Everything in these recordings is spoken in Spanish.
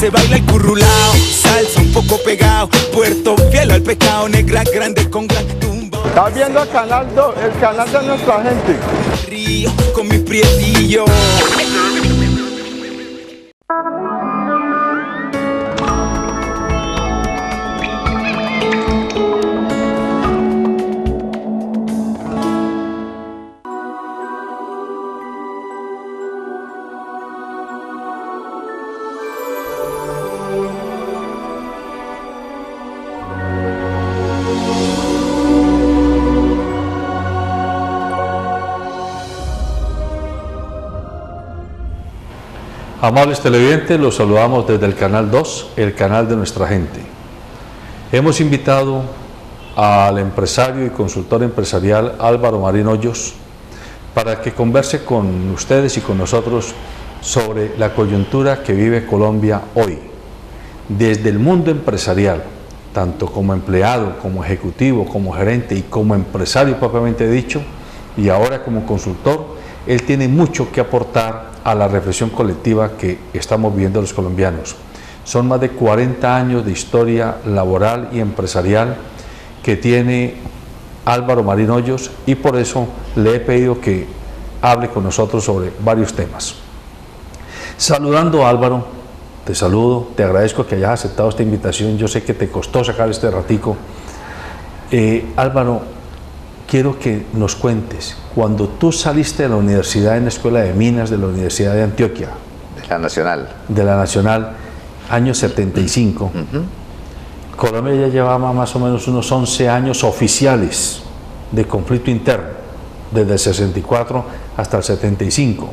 se baila el currulao, salsa un poco pegado, puerto fiel al pecado, negra grande con gran tumba. Estás viendo el canal 2, el canal de nuestra gente. Río con mi prietillo. Amables televidentes, los saludamos desde el canal 2, el canal de nuestra gente. Hemos invitado al empresario y consultor empresarial Álvaro Marín Hoyos para que converse con ustedes y con nosotros sobre la coyuntura que vive Colombia hoy. Desde el mundo empresarial, tanto como empleado, como ejecutivo, como gerente y como empresario propiamente dicho, y ahora como consultor, él tiene mucho que aportar a la reflexión colectiva que estamos viviendo los colombianos. Son más de 40 años de historia laboral y empresarial que tiene Álvaro Marín Hoyos y por eso le he pedido que hable con nosotros sobre varios temas. Saludando a Álvaro, te saludo, te agradezco que hayas aceptado esta invitación, yo sé que te costó sacar este ratico. Álvaro, quiero que nos cuentes, cuando tú saliste de la universidad en la Escuela de Minas de la Universidad de Antioquia, de la Nacional, año 75, Colombia ya llevaba más o menos unos 11 años oficiales de conflicto interno, desde el 64 hasta el 75.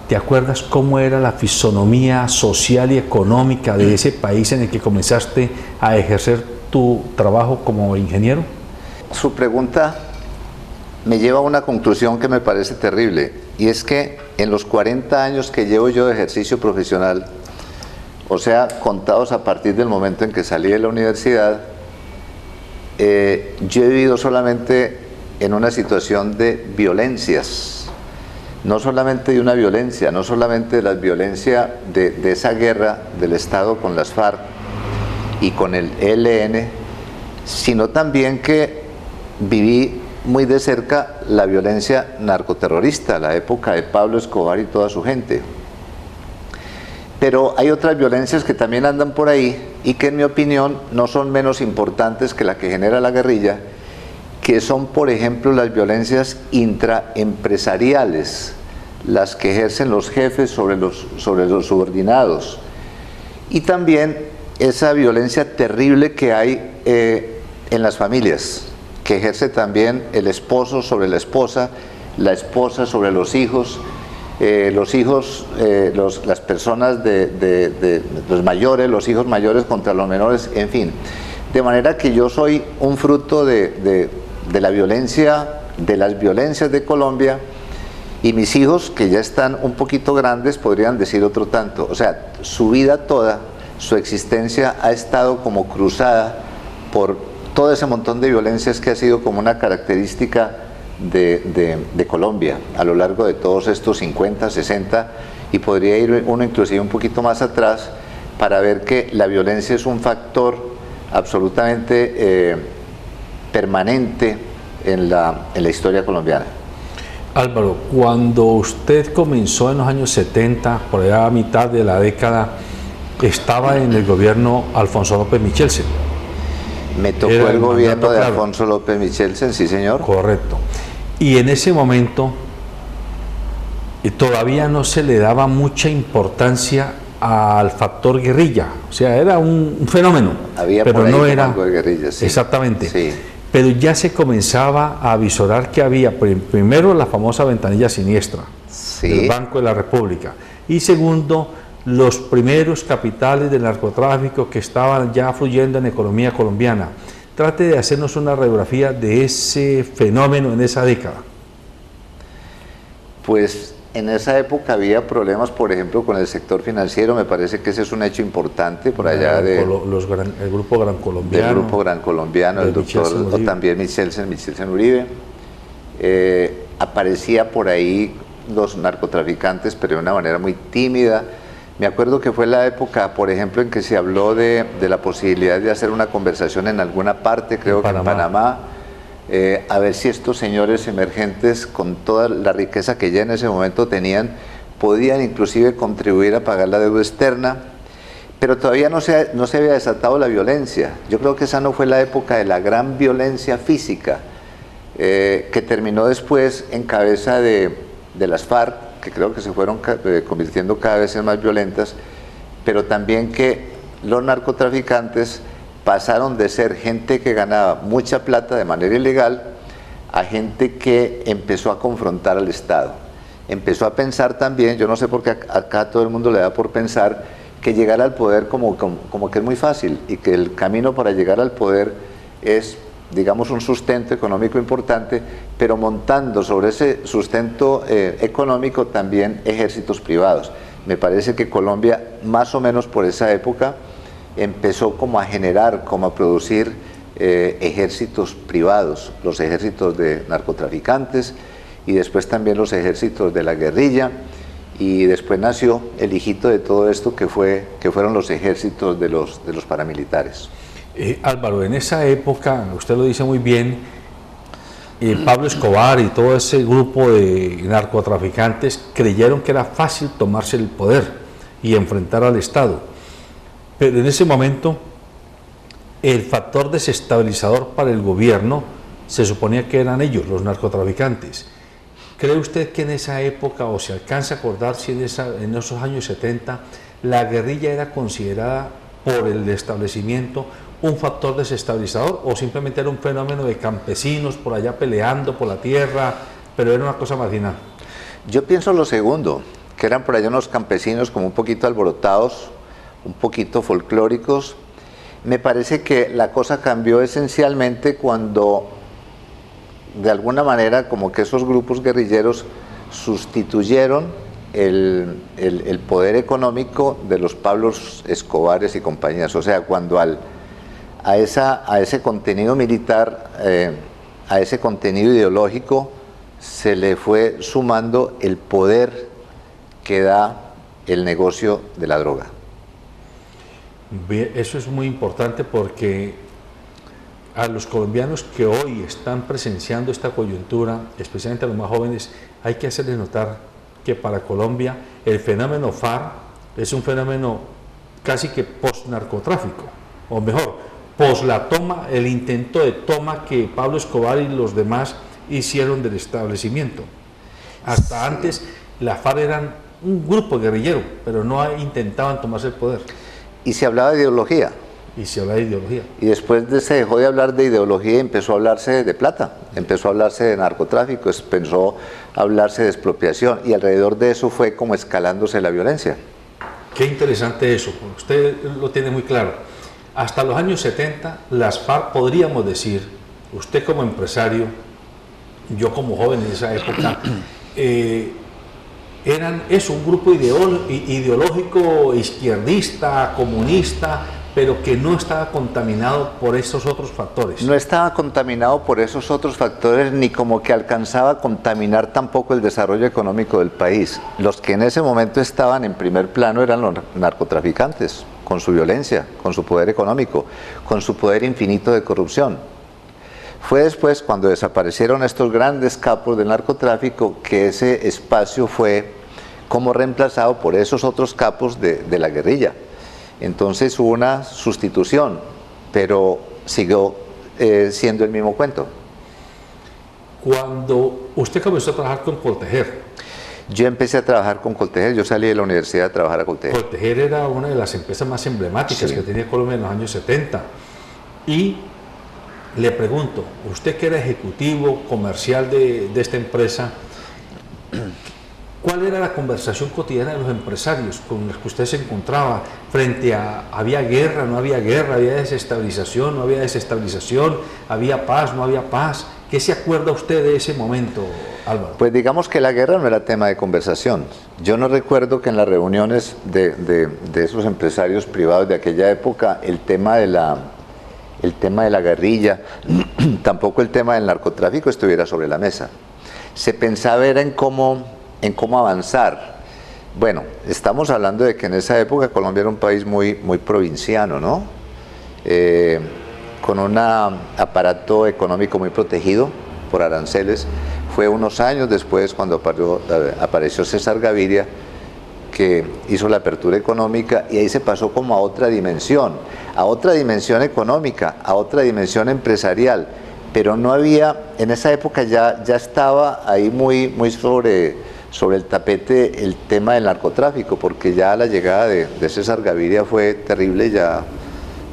¿Te acuerdas cómo era la fisonomía social y económica de ese país en el que comenzaste a ejercer tu trabajo como ingeniero? Su pregunta me lleva a una conclusión que me parece terrible, y es que en los 40 años que llevo yo de ejercicio profesional, o sea, contados a partir del momento en que salí de la universidad, yo he vivido solamente en una situación de violencias, no solamente de una violencia, no solamente de la violencia de esa guerra del Estado con las FARC y con el ELN, sino también que viví muy de cerca la violencia narcoterrorista, la época de Pablo Escobar y toda su gente. Pero hay otras violencias que también andan por ahí y que en mi opinión no son menos importantes que la que genera la guerrilla, que son por ejemplo las violencias intraempresariales, las que ejercen los jefes sobre los subordinados, y también esa violencia terrible que hay en las familias, que ejerce también el esposo sobre la esposa sobre los hijos, las personas los mayores, los hijos mayores contra los menores, en fin. De manera que yo soy un fruto de la violencia, de las violencias de Colombia, y mis hijos, que ya están un poquito grandes, podrían decir otro tanto. O sea, su vida toda, su existencia ha estado como cruzada por todo ese montón de violencias que ha sido como una característica de Colombia a lo largo de todos estos 50, 60, y podría ir uno inclusive un poquito más atrás para ver que la violencia es un factor absolutamente permanente en la historia colombiana. Álvaro, cuando usted comenzó en los años 70, por allá a mitad de la década, estaba en el gobierno Alfonso López Michelsen. Me tocó el gobierno de Alfonso López Michelsen, sí señor. Correcto. Y en ese momento todavía no se le daba mucha importancia al factor guerrilla, o sea, era un fenómeno, había pero por ahí no era algo de guerrilla, sí. Exactamente. Sí. Pero ya se comenzaba a avisorar que había primero la famosa ventanilla siniestra del Banco de la República, y segundo, los primeros capitales del narcotráfico que estaban ya fluyendo en la economía colombiana. Trate de hacernos una radiografía de ese fenómeno en esa década. Pues en esa época había problemas, por ejemplo, con el sector financiero. Me parece que ese es un hecho importante por allá el Grupo Gran Colombiano. El Grupo Gran Colombiano, el doctor, o también Michelsen Uribe. Aparecía por ahí los narcotraficantes, pero de una manera muy tímida. Me acuerdo que fue la época, por ejemplo, en que se habló de la posibilidad de hacer una conversación en alguna parte, creo que en Panamá, a ver si estos señores emergentes, con toda la riqueza que ya en ese momento tenían, podían inclusive contribuir a pagar la deuda externa, pero todavía no se había desatado la violencia. Yo creo que esa no fue la época de la gran violencia física, que terminó después en cabeza de las FARC, que creo que se fueron convirtiendo cada vez en más violentas, pero también que los narcotraficantes pasaron de ser gente que ganaba mucha plata de manera ilegal a gente que empezó a confrontar al Estado. Empezó a pensar también, yo no sé por qué acá todo el mundo le da por pensar, que llegar al poder como que es muy fácil y que el camino para llegar al poder es, digamos, un sustento económico importante, pero montando sobre ese sustento económico también ejércitos privados. Me parece que Colombia, más o menos por esa época, empezó como a generar, como a producir ejércitos privados, los ejércitos de narcotraficantes y después también los ejércitos de la guerrilla, y después nació el hijito de todo esto que fueron los ejércitos de los paramilitares. Álvaro, en esa época, usted lo dice muy bien, Pablo Escobar y todo ese grupo de narcotraficantes creyeron que era fácil tomarse el poder y enfrentar al Estado. Pero en ese momento, el factor desestabilizador para el gobierno se suponía que eran ellos, los narcotraficantes. ¿Cree usted que en esa época, o se alcanza a acordar si en esos años 70, la guerrilla era considerada por el establecimiento un factor desestabilizador, o simplemente era un fenómeno de campesinos por allá peleando por la tierra, pero era una cosa marginal? Yo pienso lo segundo, que eran por allá unos campesinos como un poquito alborotados, un poquito folclóricos. Me parece que la cosa cambió esencialmente cuando, de alguna manera, como que esos grupos guerrilleros sustituyeron el poder económico de los Pablos Escobares y compañías. O sea, cuando a ese contenido militar, a ese contenido ideológico, se le fue sumando el poder que da el negocio de la droga. Bien, eso es muy importante porque a los colombianos que hoy están presenciando esta coyuntura, especialmente a los más jóvenes, hay que hacerles notar que para Colombia el fenómeno FARC es un fenómeno casi que post-narcotráfico, o mejor, post la toma, el intento de toma que Pablo Escobar y los demás hicieron del establecimiento. Hasta antes la FARC eran un grupo guerrillero, pero no intentaban tomarse el poder. Y se hablaba de ideología. Y se habla de ideología. Y después se dejó de hablar de ideología y empezó a hablarse de plata, empezó a hablarse de narcotráfico, empezó a hablarse de expropiación, y alrededor de eso fue como escalándose la violencia. Qué interesante eso, usted lo tiene muy claro. Hasta los años 70, las FARC, podríamos decir, usted como empresario, yo como joven en esa época, eran eso, un grupo ideológico, izquierdista, comunista, pero que no estaba contaminado por esos otros factores. No estaba contaminado por esos otros factores, ni como que alcanzaba a contaminar tampoco el desarrollo económico del país. Los que en ese momento estaban en primer plano eran los narcotraficantes, con su violencia, con su poder económico, con su poder infinito de corrupción. Fue después, cuando desaparecieron estos grandes capos del narcotráfico, que ese espacio fue como reemplazado por esos otros capos de la guerrilla. Entonces hubo una sustitución, pero siguió siendo el mismo cuento. Cuando usted comenzó a trabajar con Coltejer. Yo empecé a trabajar con Coltejer, yo salí de la universidad a trabajar a Coltejer. Coltejer era una de las empresas más emblemáticas que tenía Colombia en los años 70. Y le pregunto, usted que era ejecutivo comercial de esta empresa, ¿cuál era la conversación cotidiana de los empresarios con los que usted se encontraba frente a, había guerra, no había guerra, había desestabilización, no había desestabilización, había paz, no había paz? ¿Qué se acuerda usted de ese momento, Álvaro? Pues digamos que la guerra no era tema de conversación. Yo no recuerdo que en las reuniones de esos empresarios privados de aquella época el tema de la guerrilla, tampoco el tema del narcotráfico estuviera sobre la mesa. Se pensaba era en cómo avanzar. Bueno, estamos hablando de que en esa época Colombia era un país muy provinciano, ¿no? Con un aparato económico muy protegido por aranceles. Fue unos años después, cuando apareció César Gaviria, que hizo la apertura económica, y ahí se pasó como a otra dimensión económica, a otra dimensión empresarial, pero no había, en esa época ya estaba ahí muy sobre el tapete el tema del narcotráfico, porque ya la llegada de César Gaviria fue terrible, ya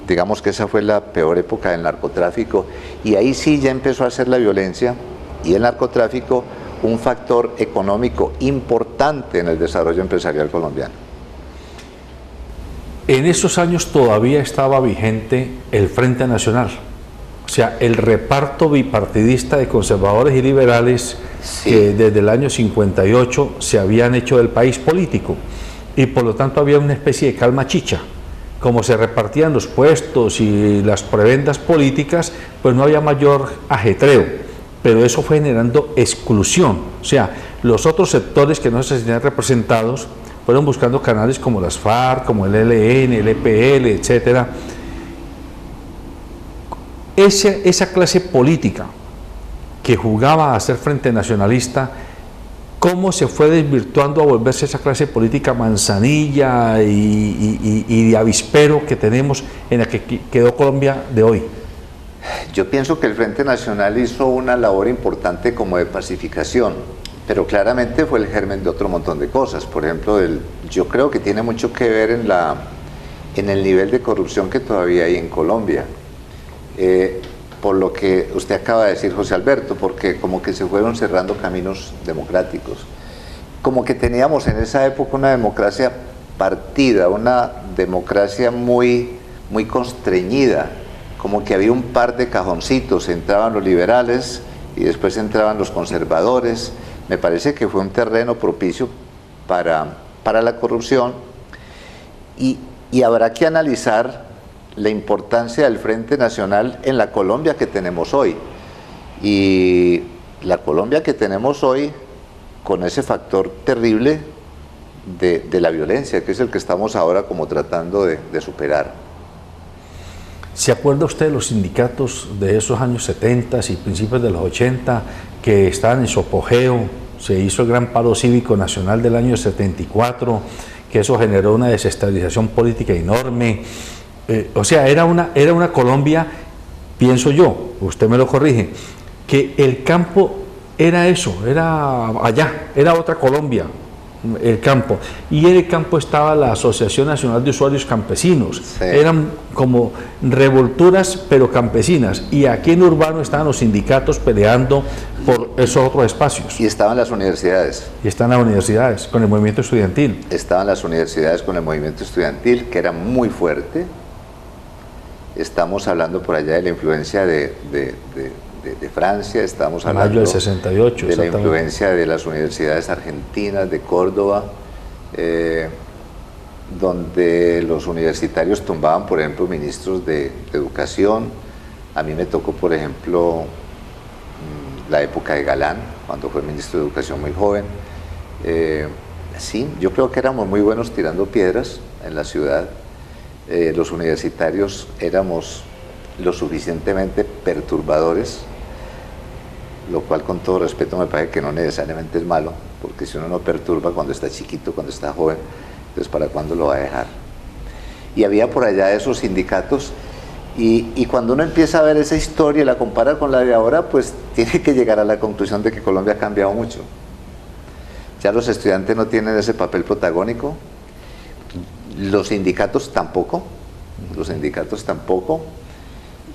digamos que esa fue la peor época del narcotráfico, y ahí sí ya empezó a ser la violencia y el narcotráfico un factor económico importante en el desarrollo empresarial colombiano. En esos años todavía estaba vigente el Frente Nacional, o sea, el reparto bipartidista de conservadores y liberales, sí, que desde el año 58 se habían hecho del país político, y por lo tanto había una especie de calma chicha. Como se repartían los puestos y las prebendas políticas, pues no había mayor ajetreo. Pero eso fue generando exclusión, o sea, los otros sectores que no se sentían representados fueron buscando canales como las FARC, como el ELN, el EPL, etc. Esa clase política que jugaba a ser frente nacionalista, ¿cómo se fue desvirtuando a volverse esa clase política manzanilla y de avispero que tenemos en la que quedó Colombia de hoy? Yo pienso que el Frente Nacional hizo una labor importante como de pacificación, pero claramente fue el germen de otro montón de cosas. Por ejemplo, yo creo que tiene mucho que ver en el nivel de corrupción que todavía hay en Colombia. Por lo que usted acaba de decir, José Alberto, porque como que se fueron cerrando caminos democráticos. Como que teníamos en esa época una democracia partida, una democracia muy constreñida. Como que había un par de cajoncitos, entraban los liberales y después entraban los conservadores. Me parece que fue un terreno propicio para la corrupción, y habrá que analizar la importancia del Frente Nacional en la Colombia que tenemos hoy. Y la Colombia que tenemos hoy, con ese factor terrible de la violencia, que es el que estamos ahora como tratando de superar. ¿Se acuerda usted de los sindicatos de esos años 70 y principios de los 80 que estaban en su apogeo? Se hizo el gran paro cívico nacional del año 74, que eso generó una desestabilización política enorme. O sea, era una Colombia, pienso yo, usted me lo corrige, que el campo era eso, era allá, era otra Colombia, el campo, y en el campo estaba la Asociación Nacional de Usuarios Campesinos, sí. Eran como revolturas pero campesinas, y aquí en urbano estaban los sindicatos peleando por esos otros espacios. Y estaban las universidades. Y están las universidades, con el movimiento estudiantil. Estaban las universidades con el movimiento estudiantil, que era muy fuerte. Estamos hablando por allá de la influencia de Francia, estamos hablando mayo del 68, de la influencia de las universidades argentinas, de Córdoba, donde los universitarios tumbaban, por ejemplo, ministros de educación. A mí me tocó, por ejemplo, la época de Galán, cuando fue ministro de Educación muy joven. Sí, yo creo que éramos muy buenos tirando piedras en la ciudad. Los universitarios éramos lo suficientemente perturbadores, lo cual, con todo respeto, me parece que no necesariamente es malo, porque si uno no perturba cuando está chiquito, cuando está joven, entonces ¿para cuándo lo va a dejar? Y había por allá esos sindicatos, y cuando uno empieza a ver esa historia y la compara con la de ahora, pues tiene que llegar a la conclusión de que Colombia ha cambiado mucho. Ya los estudiantes no tienen ese papel protagónico, los sindicatos tampoco,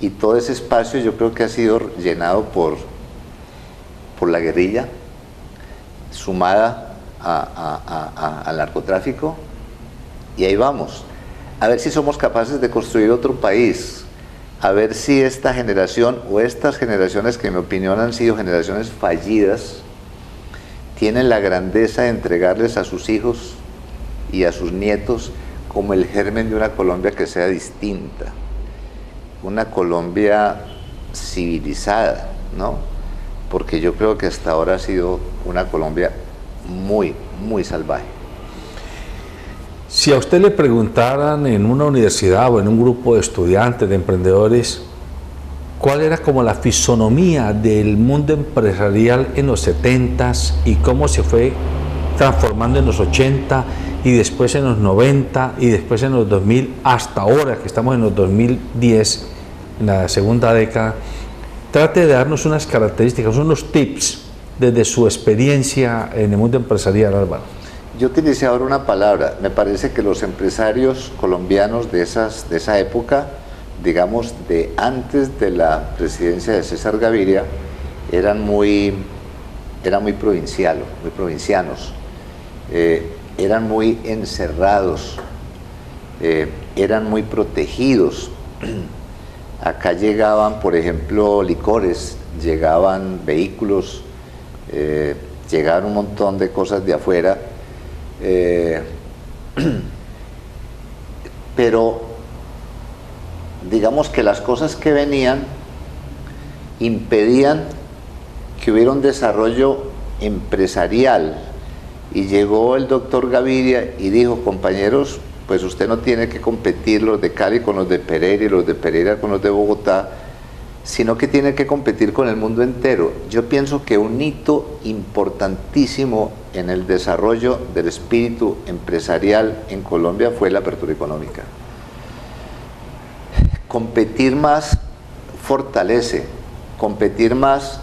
y todo ese espacio yo creo que ha sido llenado por la guerrilla, sumada al narcotráfico, y ahí vamos, a ver si somos capaces de construir otro país, a ver si esta generación o estas generaciones, que en mi opinión han sido generaciones fallidas, tienen la grandeza de entregarles a sus hijos y a sus nietos como el germen de una Colombia que sea distinta, una Colombia civilizada, ¿no? Porque yo creo que hasta ahora ha sido una Colombia muy salvaje. Si a usted le preguntaran en una universidad o en un grupo de estudiantes, de emprendedores, cuál era como la fisonomía del mundo empresarial en los 70s y cómo se fue transformando en los 80 y después en los 90 y después en los 2000 hasta ahora que estamos en los 2010, en la segunda década, trate de darnos unas características, unos tips desde su experiencia en el mundo empresarial, Álvaro. Yo utilicé ahora una palabra. Me parece que los empresarios colombianos de esa época, digamos de antes de la presidencia de César Gaviria, eran muy provincianos, eran muy encerrados, eran muy protegidos. Acá llegaban, por ejemplo, licores, llegaban vehículos, llegaban un montón de cosas de afuera, pero digamos que las cosas que venían impedían que hubiera un desarrollo empresarial, y llegó el doctor Gaviria y dijo: compañeros, pues usted no tiene que competir los de Cali con los de Pereira y los de Pereira con los de Bogotá, sino que tiene que competir con el mundo entero. Yo pienso que un hito importantísimo en el desarrollo del espíritu empresarial en Colombia fue la apertura económica. Competir más fortalece, competir más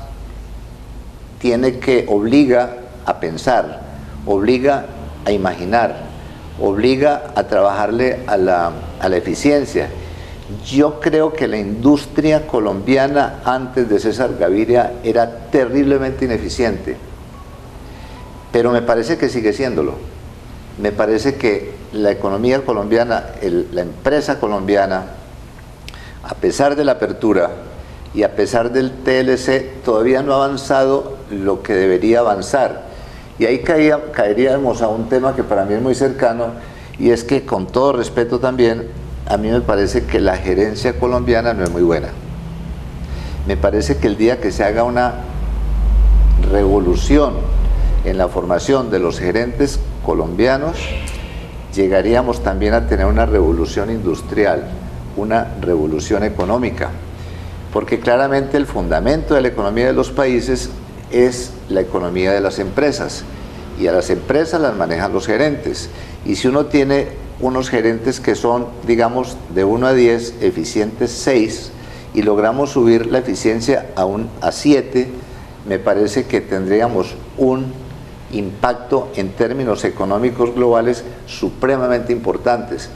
obliga a pensar, obliga a imaginar, obliga a trabajarle a la eficiencia. Yo creo que la industria colombiana antes de César Gaviria era terriblemente ineficiente, pero me parece que sigue siéndolo. Me parece que la economía colombiana, la empresa colombiana, a pesar de la apertura y a pesar del TLC, todavía no ha avanzado lo que debería avanzar. Y ahí caeríamos a un tema que para mí es muy cercano, y es que, con todo respeto también, a mí me parece que la gerencia colombiana no es muy buena. Me parece que el día que se haga una revolución en la formación de los gerentes colombianos, llegaríamos también a tener una revolución industrial, una revolución económica, porque claramente el fundamento de la economía de los países es la economía de las empresas, y a las empresas las manejan los gerentes, y si uno tiene unos gerentes que son, digamos, de 1 a 10, eficientes 6, y logramos subir la eficiencia a 7, me parece que tendríamos un impacto en términos económicos globales supremamente importantes.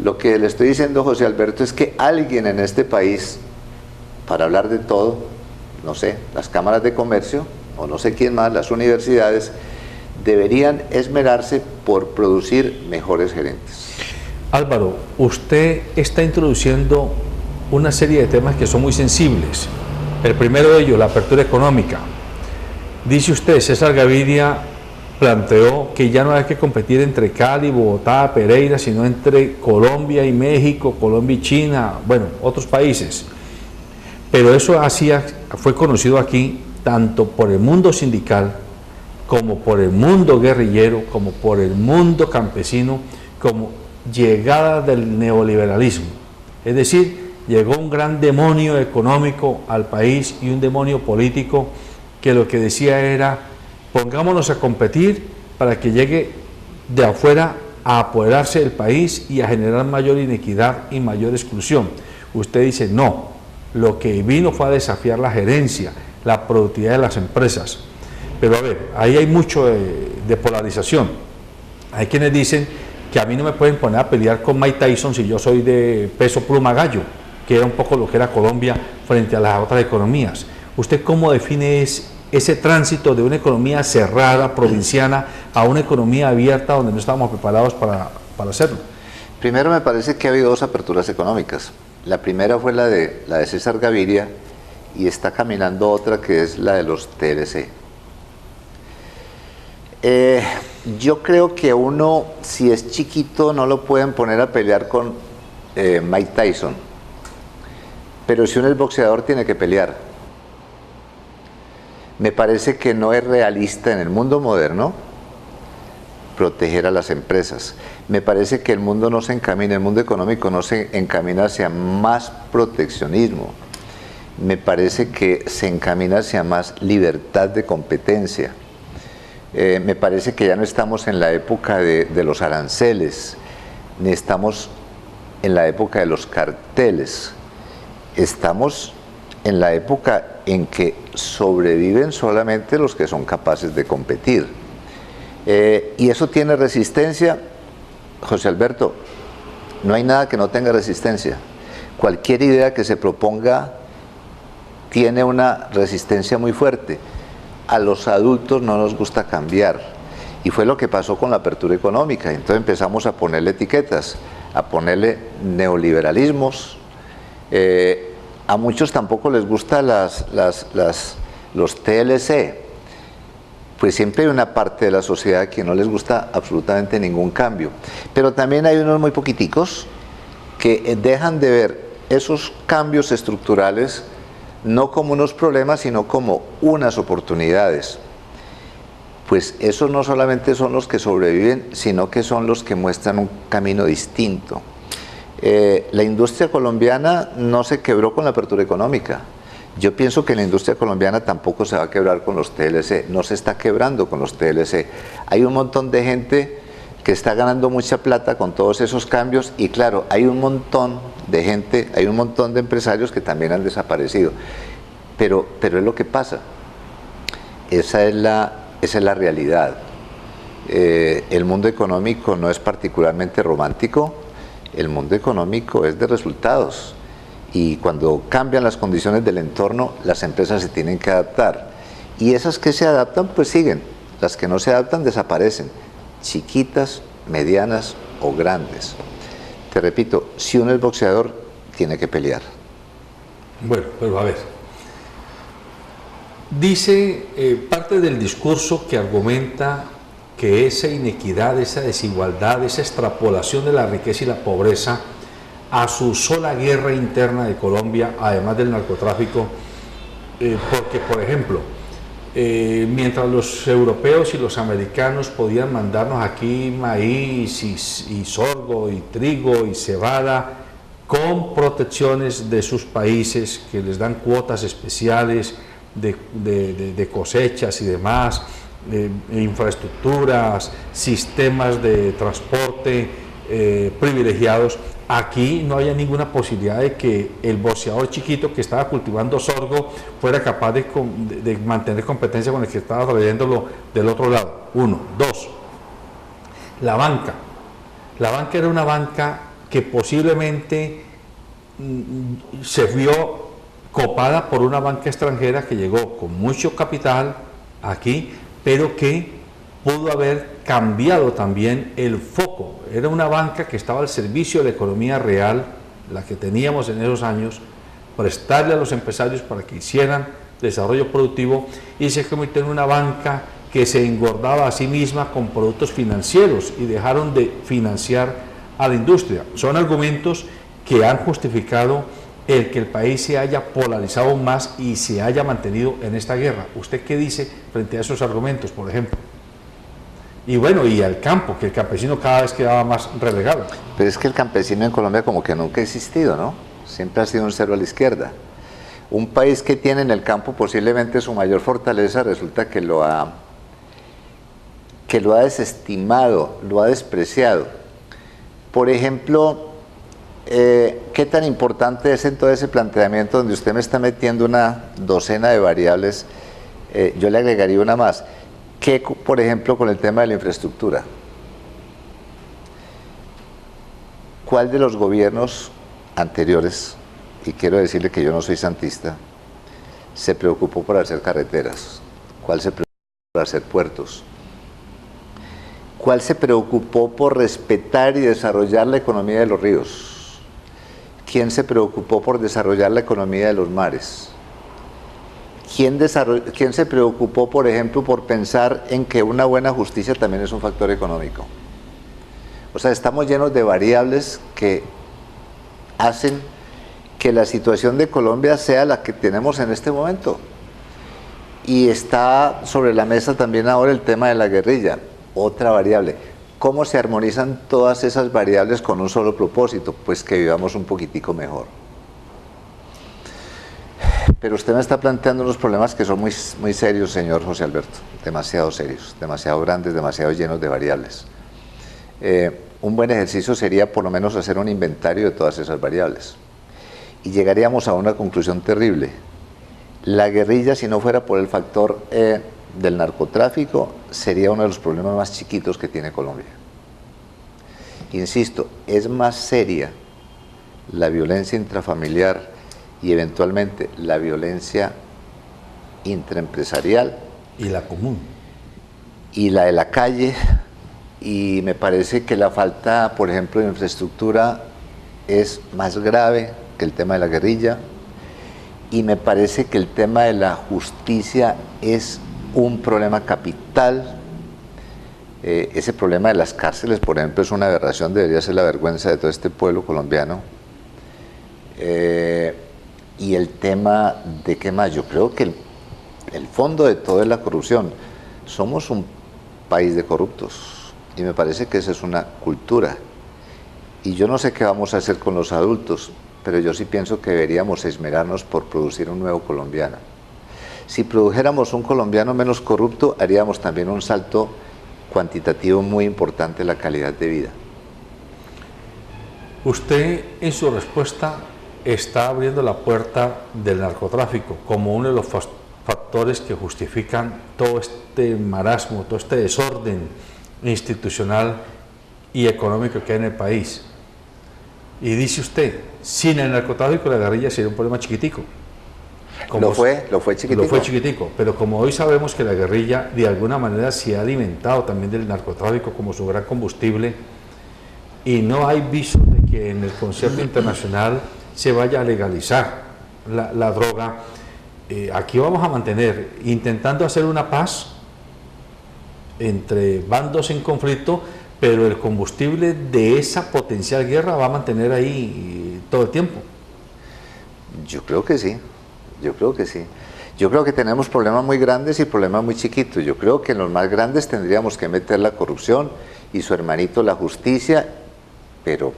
Lo que le estoy diciendo, José Alberto, es que alguien en este país, para hablar de todo, no sé, las cámaras de comercio, o no sé quién más, las universidades, deberían esmerarse por producir mejores gerentes. Álvaro, usted está introduciendo una serie de temas que son muy sensibles. El primero de ellos, la apertura económica. Dice usted, César Gaviria planteó que ya no hay que competir entre Cali, Bogotá, Pereira, sino entre Colombia y México, Colombia y China, bueno, otros países. Pero eso fue conocido aquí tanto por el mundo sindical, como por el mundo guerrillero, como por el mundo campesino, como llegada del neoliberalismo. Es decir, llegó un gran demonio económico al país y un demonio político que lo que decía era: pongámonos a competir para que llegue de afuera a apoderarse del país y a generar mayor inequidad y mayor exclusión. Usted dice no, lo que vino fue a desafiar la gerencia, la productividad de las empresas. Pero a ver, ahí hay mucho de polarización. Hay quienes dicen que a mí no me pueden poner a pelear con Mike Tyson si yo soy de peso pluma gallo, que era un poco lo que era Colombia frente a las otras economías. ¿Usted cómo define ese tránsito de una economía cerrada, provinciana, a una economía abierta donde no estábamos preparados para hacerlo? Primero, me parece que ha habido dos aperturas económicas. La primera fue la de César Gaviria, y está caminando otra que es la de los TLC. Yo creo que uno, si es chiquito, no lo pueden poner a pelear con Mike Tyson, pero si uno es boxeador tiene que pelear. Me parece que no es realista en el mundo moderno proteger a las empresas. Me parece que el mundo no se encamina, el mundo económico no se encamina hacia más proteccionismo. Me parece que se encamina hacia más libertad de competencia. Me parece que ya no estamos en la época de los aranceles, ni estamos en la época de los carteles. Estamos en la época en que sobreviven solamente los que son capaces de competir. Y eso tiene resistencia, José Alberto. No hay nada que no tenga resistencia. Cualquier idea que se proponga tiene una resistencia muy fuerte. A los adultos no nos gusta cambiar. Y fue lo que pasó con la apertura económica. Entonces empezamos a ponerle etiquetas, a ponerle neoliberalismos. A muchos tampoco les gustan los TLC. Pues siempre hay una parte de la sociedad que no les gusta absolutamente ningún cambio. Pero también hay unos muy poquiticos que dejan de ver esos cambios estructurales no como unos problemas, sino como unas oportunidades. Pues esos no solamente son los que sobreviven, sino que son los que muestran un camino distinto. La industria colombiana no se quebró con la apertura económica. Yo pienso que la industria colombiana tampoco se va a quebrar con los TLC, no se está quebrando con los TLC. Hay un montón de gente que está ganando mucha plata con todos esos cambios y claro, hay un montón de gente, hay un montón de empresarios que también han desaparecido. Pero es lo que pasa. Esa es la realidad. El mundo económico no es particularmente romántico, el mundo económico es de resultados. Y cuando cambian las condiciones del entorno, las empresas se tienen que adaptar. Y esas que se adaptan, pues siguen. Las que no se adaptan, desaparecen. Chiquitas, medianas o grandes. Te repito, si uno es boxeador, tiene que pelear. Bueno, pero a ver. Dice parte del discurso que argumenta que esa inequidad, esa desigualdad, esa extrapolación de la riqueza y la pobreza a su sola guerra interna de Colombia, además del narcotráfico, porque, por ejemplo, mientras los europeos y los americanos podían mandarnos aquí maíz y sorgo y trigo y cebada con protecciones de sus países que les dan cuotas especiales de cosechas y demás, infraestructuras, sistemas de transporte privilegiados, aquí no había ninguna posibilidad de que el boxeador chiquito que estaba cultivando sorgo fuera capaz de mantener competencia con el que estaba trayéndolo del otro lado. Uno. Dos, la banca. La banca era una banca que posiblemente se vio copada por una banca extranjera que llegó con mucho capital aquí, pero que pudo haber cambiado también el foco. Era una banca que estaba al servicio de la economía real, la que teníamos en esos años, prestarle a los empresarios para que hicieran desarrollo productivo, y se convirtió en una banca que se engordaba a sí misma con productos financieros y dejaron de financiar a la industria. Son argumentos que han justificado el que el país se haya polarizado más y se haya mantenido en esta guerra. ¿Usted qué dice frente a esos argumentos, por ejemplo? Y bueno, y al campo, que el campesino cada vez quedaba más relegado. Pero es que el campesino en Colombia como que nunca ha existido, ¿no? Siempre ha sido un cero a la izquierda. Un país que tiene en el campo posiblemente su mayor fortaleza, resulta que lo ha desestimado, lo ha despreciado. Por ejemplo, ¿qué tan importante es en todo ese planteamiento donde usted me está metiendo una docena de variables? Yo le agregaría una más. ¿Qué, por ejemplo, con el tema de la infraestructura? ¿Cuál de los gobiernos anteriores, y quiero decirle que yo no soy santista, se preocupó por hacer carreteras? ¿Cuál se preocupó por hacer puertos? ¿Cuál se preocupó por respetar y desarrollar la economía de los ríos? ¿Quién se preocupó por desarrollar la economía de los mares? ¿Quién se preocupó, por ejemplo, por pensar en que una buena justicia también es un factor económico? O sea, estamos llenos de variables que hacen que la situación de Colombia sea la que tenemos en este momento. Y está sobre la mesa también ahora el tema de la guerrilla. otra variable. ¿Cómo se armonizan todas esas variables con un solo propósito? Pues que vivamos un poquitico mejor. Pero usted me está planteando unos problemas que son muy, muy serios, señor José Alberto, demasiado serios, demasiado grandes, demasiado llenos de variables. Un buen ejercicio sería por lo menos hacer un inventario de todas esas variables. Y llegaríamos a una conclusión terrible. La guerrilla, si no fuera por el factor del narcotráfico, sería uno de los problemas más chiquitos que tiene Colombia. Insisto, es más seria la violencia intrafamiliar y eventualmente la violencia intraempresarial. Y la común. Y la de la calle, y me parece que la falta, por ejemplo, de infraestructura es más grave que el tema de la guerrilla, y me parece que el tema de la justicia es un problema capital. Ese problema de las cárceles, por ejemplo, es una aberración, debería ser la vergüenza de todo este pueblo colombiano. Y el tema de qué más, yo creo que el fondo de todo es la corrupción. Somos un país de corruptos y me parece que esa es una cultura. Y yo no sé qué vamos a hacer con los adultos, pero yo sí pienso que deberíamos esmerarnos por producir un nuevo colombiano. Si produjéramos un colombiano menos corrupto, haríamos también un salto cuantitativo muy importante en la calidad de vida. Usted en su respuesta está abriendo la puerta del narcotráfico como uno de los factores que justifican todo este marasmo, todo este desorden institucional y económico que hay en el país. Y dice usted, sin el narcotráfico la guerrilla sería un problema chiquitico. Lo fue chiquitico. Lo fue chiquitico, pero como hoy sabemos que la guerrilla de alguna manera se ha alimentado también del narcotráfico como su gran combustible, y no hay visos de que en el concierto internacional se vaya a legalizar la droga, aquí vamos a mantener, intentando hacer una paz entre bandos en conflicto, pero el combustible de esa potencial guerra va a mantener ahí todo el tiempo. Yo creo que sí, yo creo que sí. Yo creo que tenemos problemas muy grandes y problemas muy chiquitos. Yo creo que en los más grandes tendríamos que meter la corrupción y su hermanito la justicia, pero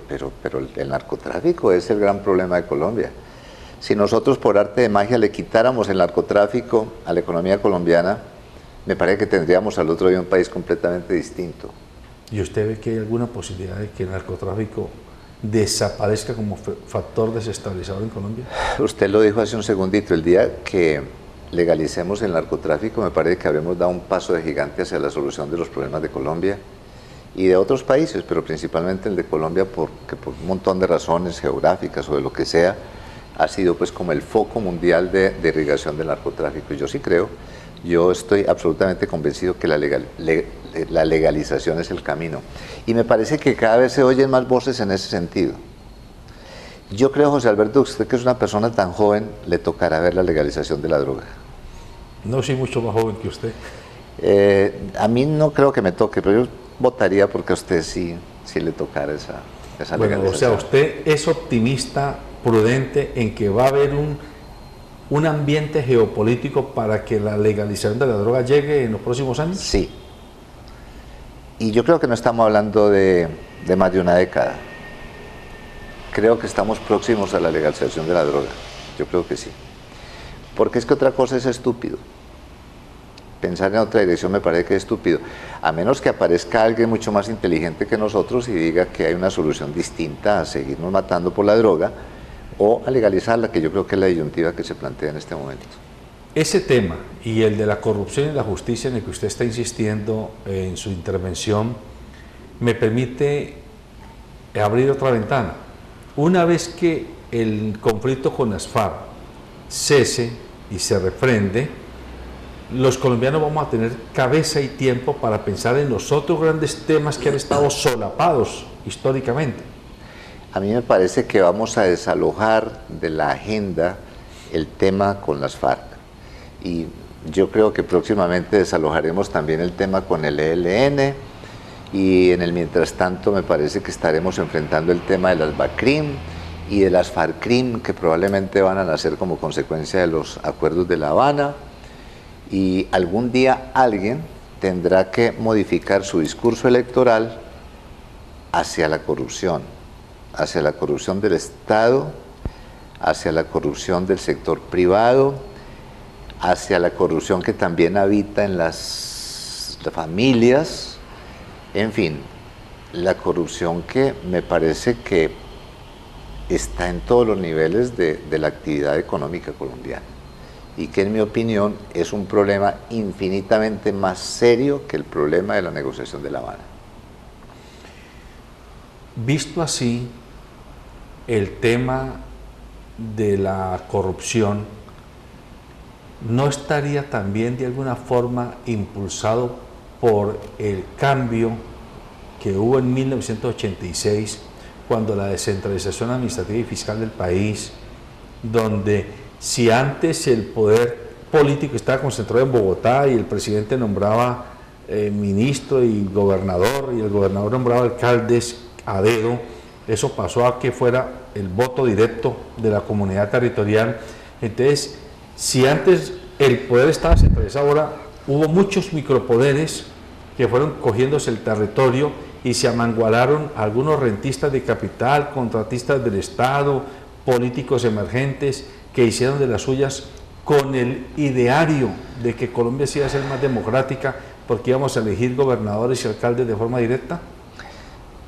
el narcotráfico es el gran problema de Colombia. Si nosotros por arte de magia le quitáramos el narcotráfico a la economía colombiana, me parece que tendríamos al otro día un país completamente distinto. ¿Y usted ve que hay alguna posibilidad de que el narcotráfico desaparezca como factor desestabilizador en Colombia? Usted lo dijo hace un segundito, el día que legalicemos el narcotráfico me parece que habremos dado un paso de gigante hacia la solución de los problemas de Colombia y de otros países, pero principalmente el de Colombia porque por un montón de razones geográficas o de lo que sea, ha sido pues como el foco mundial de irrigación del narcotráfico. Yo sí creo, yo estoy absolutamente convencido que la legalización es el camino. Y me parece que cada vez se oyen más voces en ese sentido. Yo creo, José Alberto, usted que es una persona tan joven, le tocará ver la legalización de la droga. No soy mucho más joven que usted. A mí no creo que me toque, pero yo votaría porque a usted sí le tocara esa legalización. O sea, usted es optimista, prudente, en que va a haber un ambiente geopolítico para que la legalización de la droga llegue en los próximos años. Sí. Y yo creo que no estamos hablando de más de una década. Creo que estamos próximos a la legalización de la droga. Yo creo que sí. Porque es que otra cosa es estúpido. Pensar en otra dirección me parece que es estúpido. A menos que aparezca alguien mucho más inteligente que nosotros y diga que hay una solución distinta a seguirnos matando por la droga o a legalizarla, que yo creo que es la disyuntiva que se plantea en este momento. Ese tema y el de la corrupción y la justicia en el que usted está insistiendo en su intervención me permite abrir otra ventana. Una vez que el conflicto con las FARC cese y se refrende, los colombianos vamos a tener cabeza y tiempo para pensar en los otros grandes temas que han estado solapados históricamente. A mí me parece que vamos a desalojar de la agenda el tema con las FARC. Y yo creo que próximamente desalojaremos también el tema con el ELN y en el mientras tanto me parece que estaremos enfrentando el tema de las BACRIM y de las FARCRIM que probablemente van a nacer como consecuencia de los acuerdos de La Habana y algún día alguien tendrá que modificar su discurso electoral hacia la corrupción del Estado, hacia la corrupción del sector privado, hacia la corrupción que también habita en las familias, en fin, la corrupción que me parece que está en todos los niveles de la actividad económica colombiana y que en mi opinión es un problema infinitamente más serio que el problema de la negociación de La Habana. Visto así, el tema de la corrupción no estaría también de alguna forma impulsado por el cambio que hubo en 1986, cuando la descentralización administrativa y fiscal del país, donde si antes el poder político estaba concentrado en Bogotá y el presidente nombraba ministro y gobernador, y el gobernador nombraba alcaldes a dedo, eso pasó a que fuera el voto directo de la comunidad territorial. Entonces, si antes el poder estaba centralizado, ahora hubo muchos micropoderes que fueron cogiéndose el territorio y se amangualaron algunos rentistas de capital, contratistas del Estado, políticos emergentes que hicieron de las suyas con el ideario de que Colombia sí iba a ser más democrática porque íbamos a elegir gobernadores y alcaldes de forma directa.